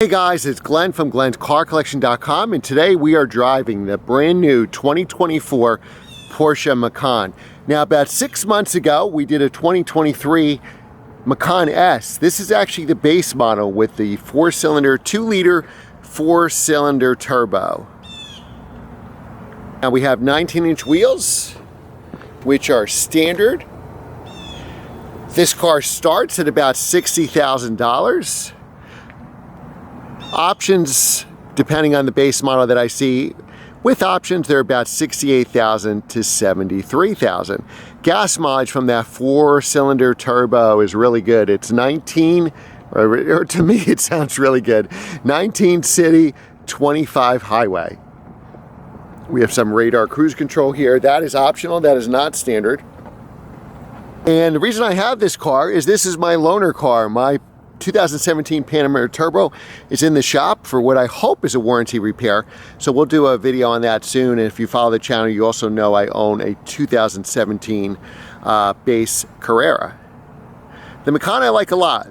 Hey guys, it's Glenn from glenscarcollection.com, and today we are driving the brand new 2024 Porsche Macan. Now, about 6 months ago, we did a 2023 Macan S. This is actually the base model with the 4-cylinder, 2-liter, 4-cylinder turbo. Now we have 19-inch wheels, which are standard. This car starts at about $60,000. Options, depending on the base model that I see, with options, they're about $68,000 to $73,000. Gas mileage from that 4-cylinder turbo is really good. It's 19, or to me it sounds really good, 19 city, 25 highway. We have some radar cruise control here. That is optional, that is not standard. And the reason I have this car is this is my loaner car. My 2017 Panamera Turbo is in the shop for what I hope is a warranty repair. So we'll do a video on that soon. And if you follow the channel, you also know I own a 2017 base Carrera. The Macan I like a lot,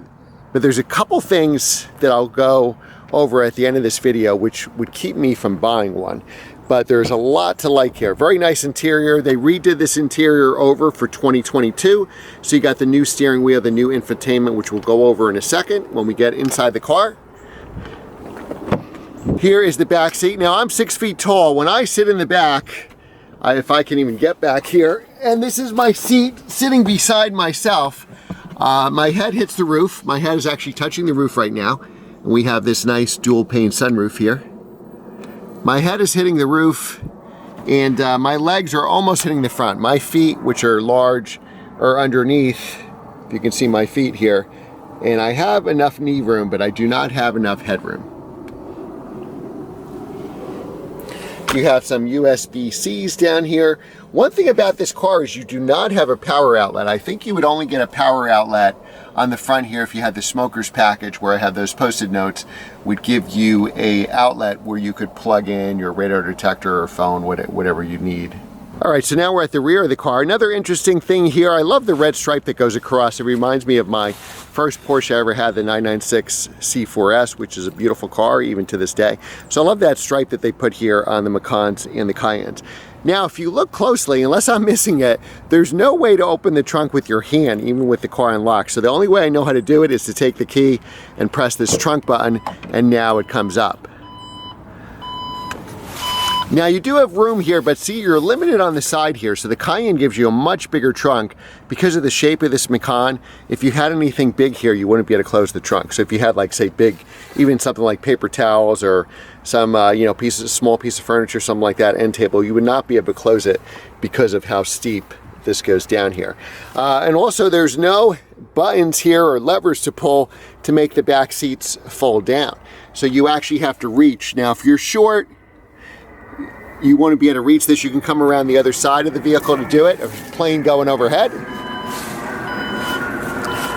but there's a couple things that I'll go over at the end of this video which would keep me from buying one. But there's a lot to like here. Very nice interior. They redid this interior over for 2022. So you got the new steering wheel, the new infotainment, which we'll go over in a second when we get inside the car. Here is the back seat. Now I'm 6 feet tall. When I sit in the back, if I can even get back here, and this is my seat sitting beside myself, my head hits the roof. My head is actually touching the roof right now. And we have this nice dual pane sunroof here. My head is hitting the roof, and my legs are almost hitting the front. My feet, which are large, are underneath. If you can see my feet here. And I have enough knee room, but I do not have enough headroom. You have some USB-Cs down here. One thing about this car is you do not have a power outlet. I think you would only get a power outlet on the front here if you had the smoker's package where I have those Post-it notes, would give you a outlet where you could plug in your radar detector or phone, whatever you need. All right, so now we're at the rear of the car. Another interesting thing here, I love the red stripe that goes across. It reminds me of my first Porsche I ever had, the 996 C4S, which is a beautiful car even to this day. So I love that stripe that they put here on the Macans and the Cayennes. Now, if you look closely, unless I'm missing it, there's no way to open the trunk with your hand, even with the car unlocked. So the only way I know how to do it is to take the key and press this trunk button, and now it comes up. Now you do have room here, but see, you're limited on the side here. So the Cayenne gives you a much bigger trunk because of the shape of this Macan. If you had anything big here, you wouldn't be able to close the trunk. So if you had, like, say, big, even something like paper towels or some, small piece of furniture, something like that, end table, you would not be able to close it because of how steep this goes down here. And also there's no buttons here or levers to pull to make the back seats fold down. So you actually have to reach. Now, if you're short, you want to be able to reach this, you can come around the other side of the vehicle to do it, a plane going overhead.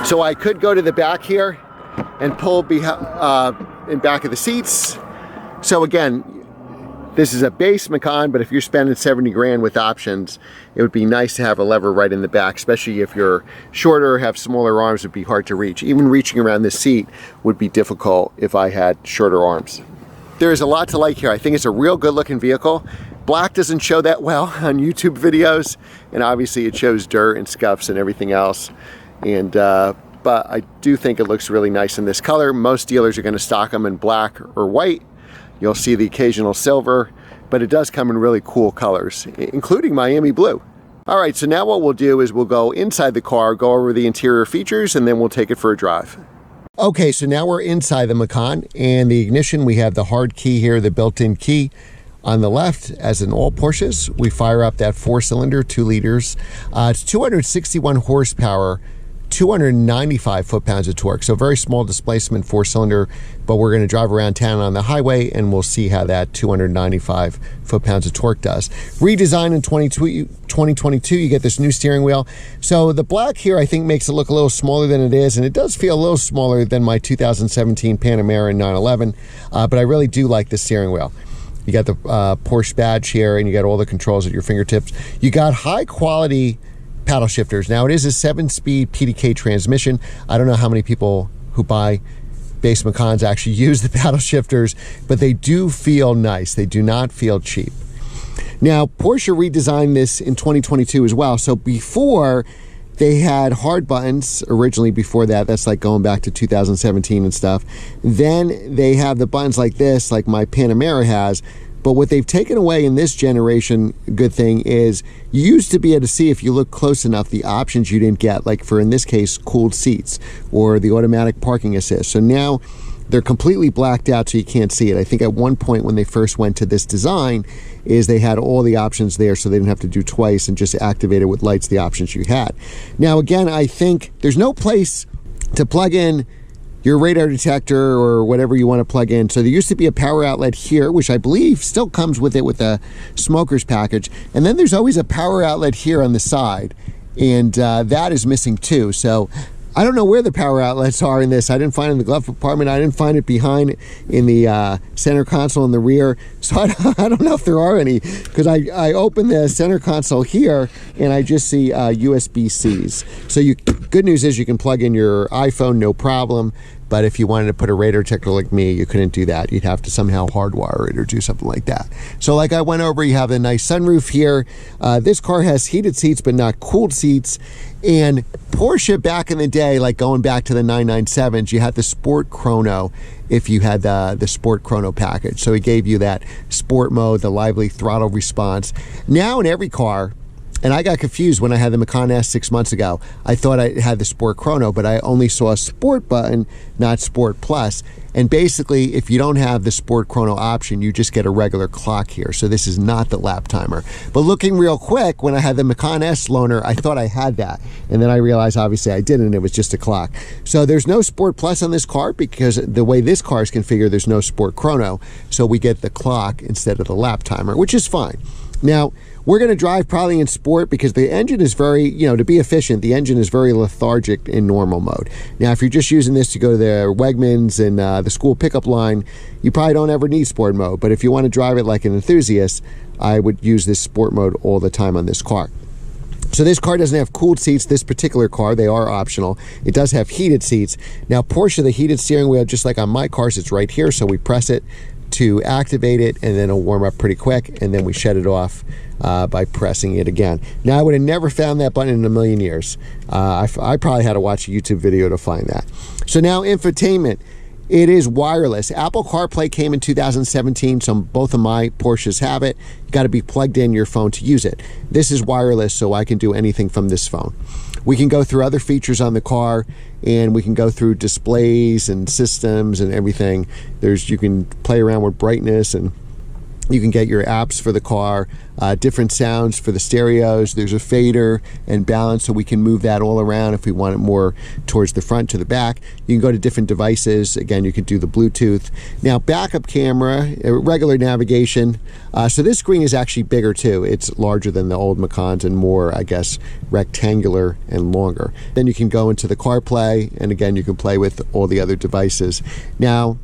So I could go to the back here and pull in back of the seats. So again, this is a base Macan, but if you're spending 70 grand with options, it would be nice to have a lever right in the back, especially if you're shorter, have smaller arms, it would be hard to reach. Even reaching around this seat would be difficult if I had shorter arms. There is a lot to like here. I think it's a real good looking vehicle. Black doesn't show that well on YouTube videos, and obviously it shows dirt and scuffs and everything else. And but I do think it looks really nice in this color. Most dealers are going to stock them in black or white. You'll see the occasional silver, but it does come in really cool colors, including Miami blue. All right, so now what we'll do is we'll go inside the car, go over the interior features, and then we'll take it for a drive. Okay, so now we're inside the Macan, and the ignition, we have the hard key here, the built-in key on the left. As in all Porsches, we fire up that 4-cylinder, 2 liters. It's 261 horsepower, 295 foot-pounds of torque. So very small displacement 4-cylinder, but we're going to drive around town on the highway and we'll see how that 295 foot-pounds of torque does. Redesigned in 2022, you get this new steering wheel. So the black here I think makes it look a little smaller than it is, and it does feel a little smaller than my 2017 Panamera 911, but I really do like the steering wheel. You got the Porsche badge here, and you got all the controls at your fingertips. You got high quality paddle shifters. Now it is a 7-speed PDK transmission. I don't know how many people who buy base Macans actually use the paddle shifters, but they do feel nice. They do not feel cheap. Now, Porsche redesigned this in 2022 as well. So before, they had hard buttons originally. Before that, that's like going back to 2017 and stuff. Then they have the buttons like this, like my Panamera has. But what they've taken away in this generation, good thing, is you used to be able to see, if you look close enough, the options you didn't get, like for, in this case, cooled seats or the automatic parking assist. So now they're completely blacked out so you can't see it. I think at one point when they first went to this design is they had all the options there so they didn't have to do twice and just activate it with lights, the options you had. Now again, I think there's no place to plug in your radar detector or whatever you want to plug in. So there used to be a power outlet here, which I believe still comes with it with a smoker's package. And then there's always a power outlet here on the side, and that is missing too. So I don't know where the power outlets are in this. I didn't find it in the glove compartment. I didn't find it behind in the center console in the rear. So I don't know if there are any, because I open the center console here and I just see USB-Cs. So good news is you can plug in your iPhone, no problem. But if you wanted to put a radar detector like me, you couldn't do that. You'd have to somehow hardwire it or do something like that. So like I went over, you have the nice sunroof here. This car has heated seats, but not cooled seats. And Porsche back in the day, like going back to the 997s, you had the Sport Chrono if you had the Sport Chrono package. So he gave you that sport mode, the lively throttle response. Now in every car, and I got confused when I had the Macan S 6 months ago. I thought I had the Sport Chrono, but I only saw a Sport button, not Sport Plus. And basically, if you don't have the Sport Chrono option, you just get a regular clock here. So this is not the lap timer. But looking real quick, when I had the Macan S loaner, I thought I had that. And then I realized, obviously, I didn't. It was just a clock. So there's no Sport Plus on this car because the way this car is configured, there's no Sport Chrono. So we get the clock instead of the lap timer, which is fine. Now, we're going to drive probably in sport because the engine is very, to be efficient, the engine is very lethargic in normal mode. Now, if you're just using this to go to the Wegmans and the school pickup line, you probably don't ever need sport mode. But if you want to drive it like an enthusiast, I would use this sport mode all the time on this car. So this car doesn't have cooled seats, this particular car. They are optional. It does have heated seats. Now, Porsche, the heated steering wheel, just like on my cars, it's right here. So we press it to activate it, and then it'll warm up pretty quick, and then we shut it off by pressing it again. Now, I would have never found that button in a million years. I probably had to watch a YouTube video to find that. So now infotainment. It is wireless. Apple CarPlay came in 2017, so both of my Porsches have it. You got to be plugged in your phone to use it. This is wireless, so I can do anything from this phone. We can go through other features on the car, and we can go through displays and systems and everything. You can play around with brightness, and you can get your apps for the car, different sounds for the stereos. There's a fader and balance, so we can move that all around if we want it more towards the front to the back. You can go to different devices. Again, you could do the Bluetooth. Now, backup camera, regular navigation. So this screen is actually bigger too. It's larger than the old Macans and more, I guess, rectangular and longer. Then you can go into the CarPlay, and again, you can play with all the other devices. Now,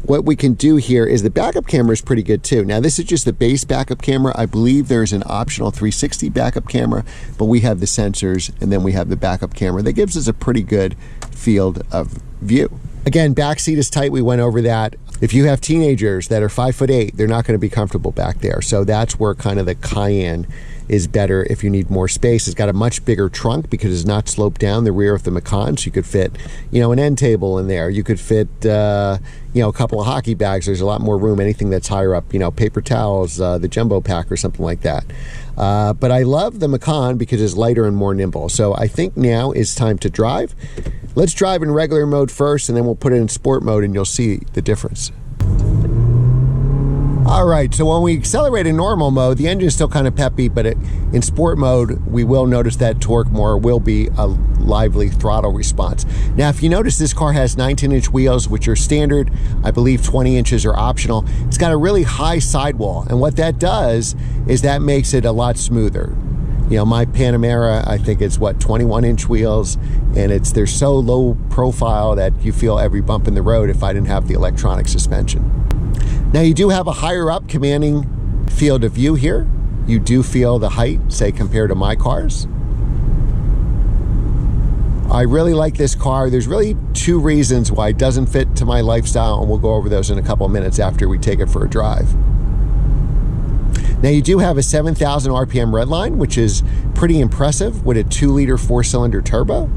what we can do here is the backup camera is pretty good too. Now, this is just the base backup camera. I believe there's an optional 360 backup camera, but we have the sensors and then we have the backup camera. That gives us a pretty good field of view. Again, back seat is tight. We went over that. If you have teenagers that are 5'8", they're not going to be comfortable back there. So that's where kind of the Cayenne is better if you need more space. It's got a much bigger trunk because it's not sloped down the rear of the Macan, so you could fit, an end table in there. You could fit, a couple of hockey bags. There's a lot more room. Anything that's higher up, paper towels, the jumbo pack or something like that. But I love the Macan because it's lighter and more nimble. So I think now is time to drive. Let's drive in regular mode first, and then we'll put it in sport mode, and you'll see the difference. All right, so when we accelerate in normal mode, the engine is still kind of peppy, but in sport mode, we will notice that torque more will be a lively throttle response. Now, if you notice, this car has 19-inch wheels, which are standard. I believe 20 inches are optional. It's got a really high sidewall, and what that does is that makes it a lot smoother. My Panamera, I think it's 21-inch wheels, and they're so low profile that you feel every bump in the road if I didn't have the electronic suspension. Now, you do have a higher up commanding field of view here. You do feel the height, say, compared to my cars. I really like this car. There's really two reasons why it doesn't fit to my lifestyle, and we'll go over those in a couple of minutes after we take it for a drive. Now, you do have a 7,000 RPM redline, which is pretty impressive with a 2-liter 4-cylinder turbo.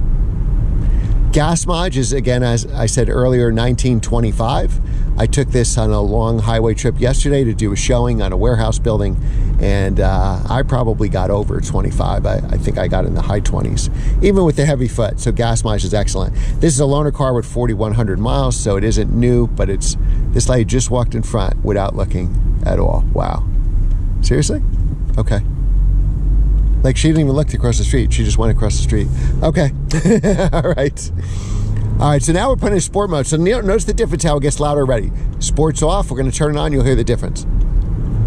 Gas mileage is, again, as I said earlier, 1925. I took this on a long highway trip yesterday to do a showing on a warehouse building, and I probably got over 25. I think I got in the high 20s, even with the heavy foot, so gas mileage is excellent. This is a loaner car with 4,100 miles, so it isn't new, but this lady just walked in front without looking at all. Wow. Seriously? Okay. Like, she didn't even look across the street. She just went across the street. Okay. All right. All right, so now we're putting in sport mode. So notice the difference how it gets louder already. Sport's off. We're going to turn it on. You'll hear the difference.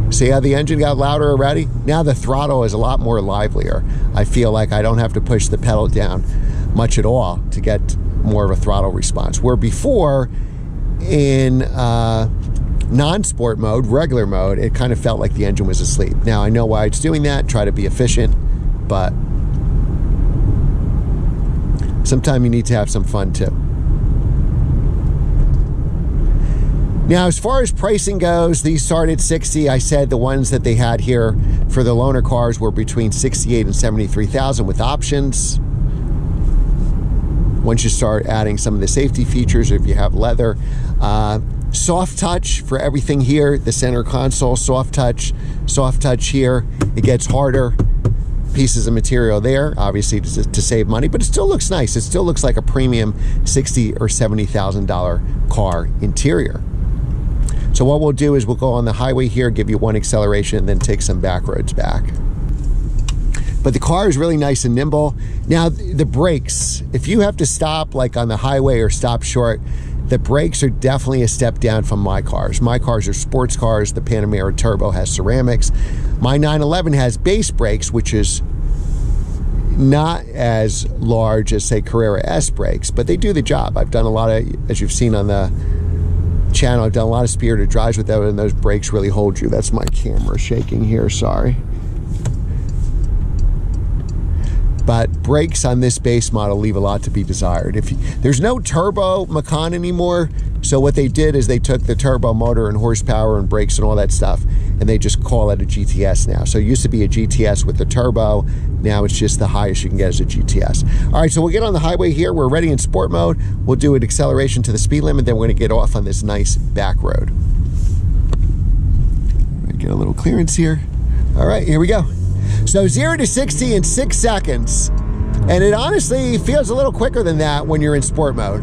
See how the engine got louder already? Now the throttle is a lot more livelier. I feel like I don't have to push the pedal down much at all to get more of a throttle response. Where before, in non-sport mode, regular mode, it kind of felt like the engine was asleep. Now I know why it's doing that, try to be efficient, but sometimes you need to have some fun too. Now, as far as pricing goes, these start at $60,000. I said the ones that they had here for the loaner cars were between $68,000 and $73,000 with options. Once you start adding some of the safety features, if you have leather, soft touch for everything here, the center console, soft touch here. It gets harder. Pieces of material there, obviously to save money, but it still looks nice. It still looks like a premium $60,000 or $70,000 car interior. So what we'll do is we'll go on the highway here, give you one acceleration, and then take some back roads back. But the car is really nice and nimble. Now, the brakes, if you have to stop like on the highway or stop short, the brakes are definitely a step down from my cars. My cars are sports cars. The Panamera Turbo has ceramics. My 911 has base brakes, which is not as large as, say, Carrera S brakes, but they do the job. I've done a lot of, as you've seen on the channel, I've done a lot of spirited drives with those, and those brakes really hold you. That's my camera shaking here, sorry. But brakes on this base model leave a lot to be desired. There's no turbo Macan anymore, so what they did is they took the turbo motor and horsepower and brakes and all that stuff, and they just call it a GTS now. So it used to be a GTS with the turbo. Now it's just the highest you can get as a GTS. All right, so we'll get on the highway here. We're ready in sport mode. We'll do an acceleration to the speed limit, then we're gonna get off on this nice back road. Get a little clearance here. All right, here we go. So 0 to 60 in 6 seconds. And it honestly feels a little quicker than that when you're in sport mode.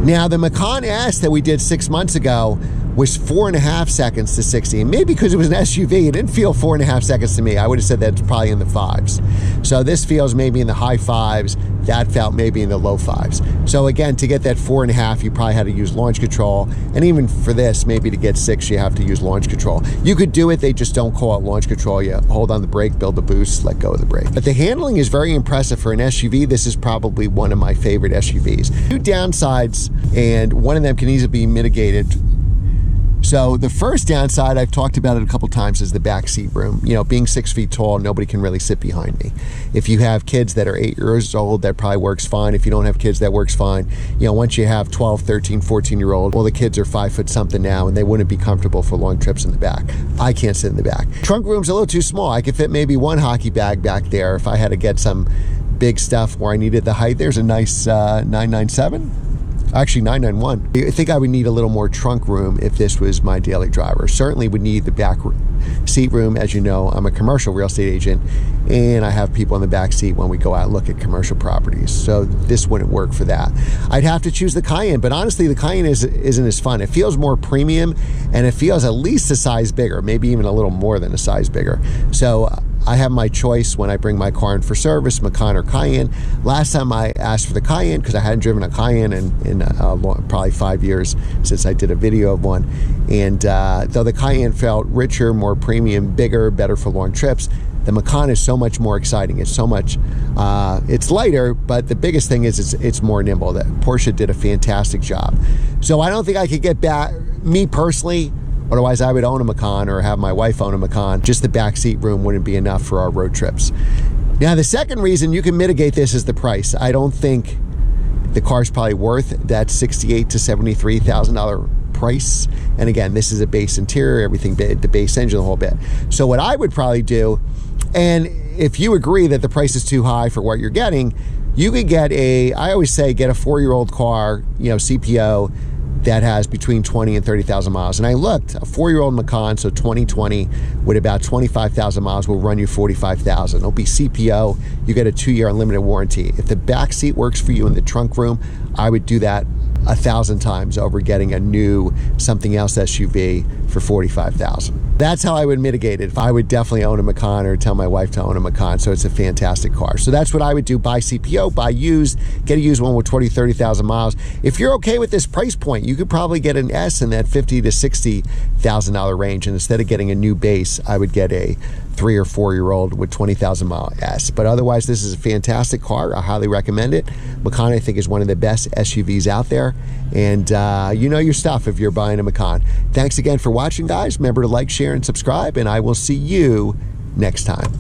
Now, the Macan S that we did 6 months ago was 4.5 seconds to 60. And maybe because it was an SUV, it didn't feel 4.5 seconds to me. I would have said that's probably in the 5s. So this feels maybe in the high 5s. That felt maybe in the low 5s. So again, to get that 4.5, you probably had to use launch control. And even for this, maybe to get 6, you have to use launch control. You could do it, they just don't call it launch control. You hold on the brake, build the boost, let go of the brake. But the handling is very impressive for an SUV. This is probably one of my favorite SUVs. 2 downsides, and one of them can easily be mitigated. So the first downside, I've talked about it a couple times, is the back seat room. You know, being 6 feet tall, nobody can really sit behind me. If you have kids that are 8 years old, that probably works fine. If you don't have kids, that works fine. You know, once you have 12, 13, 14-year-old, well, the kids are 5 foot something now, and they wouldn't be comfortable for long trips in the back. I can't sit in the back. Trunk room's a little too small. I could fit maybe 1 hockey bag back there if I had to get some big stuff where I needed the height. There's a nice 997. Actually 991. I think I would need a little more trunk room if this was my daily driver. Certainly would need the back seat room. As you know, I'm a commercial real estate agent, and I have people in the back seat when we go out and look at commercial properties. So this wouldn't work for that. I'd have to choose the Cayenne, but honestly, the Cayenne isn't as fun. It feels more premium, and it feels at least a size bigger, maybe even a little more than a size bigger. So I have my choice when I bring my car in for service, Macan or Cayenne. Last time I asked for the Cayenne because I hadn't driven a Cayenne in probably 5 years since I did a video of one. And though the Cayenne felt richer, more premium, bigger, better for long trips, the Macan is so much more exciting. It's so much, it's lighter, but the biggest thing is it's more nimble. That Porsche did a fantastic job. So I don't think I could get back, me personally. Otherwise, I would own a Macan or have my wife own a Macan. Just the back seat room wouldn't be enough for our road trips. Now, the second reason you can mitigate this is the price. I don't think the car's probably worth that $68,000 to $73,000 price. And again, this is a base interior, everything, the base engine, the whole bit. So what I would probably do, and if you agree that the price is too high for what you're getting, you could get I always say, get a 4-year-old car, CPO, that has between 20 and 30,000 miles. And I looked, a 4-year-old Macan, so 2020, with about 25,000 miles will run you 45,000. It'll be CPO, you get a 2-year unlimited warranty. If the back seat works for you in the trunk room, I would do that 1,000 times over getting a new something else SUV for 45,000. That's how I would mitigate it. I would definitely own a Macan or tell my wife to own a Macan, so it's a fantastic car. So that's what I would do, buy CPO, buy used, get a used one with 20, 30,000 miles. If you're okay with this price point, you could probably get an S in that $50,000 to $60,000 range, and instead of getting a new base, I would get a 3 or 4-year-old with 20,000 mile S. But otherwise, this is a fantastic car. I highly recommend it. Macan, I think, is one of the best SUVs out there, and you know your stuff if you're buying a Macan. Thanks again for watching, guys. Remember to like, share, and subscribe, and I will see you next time.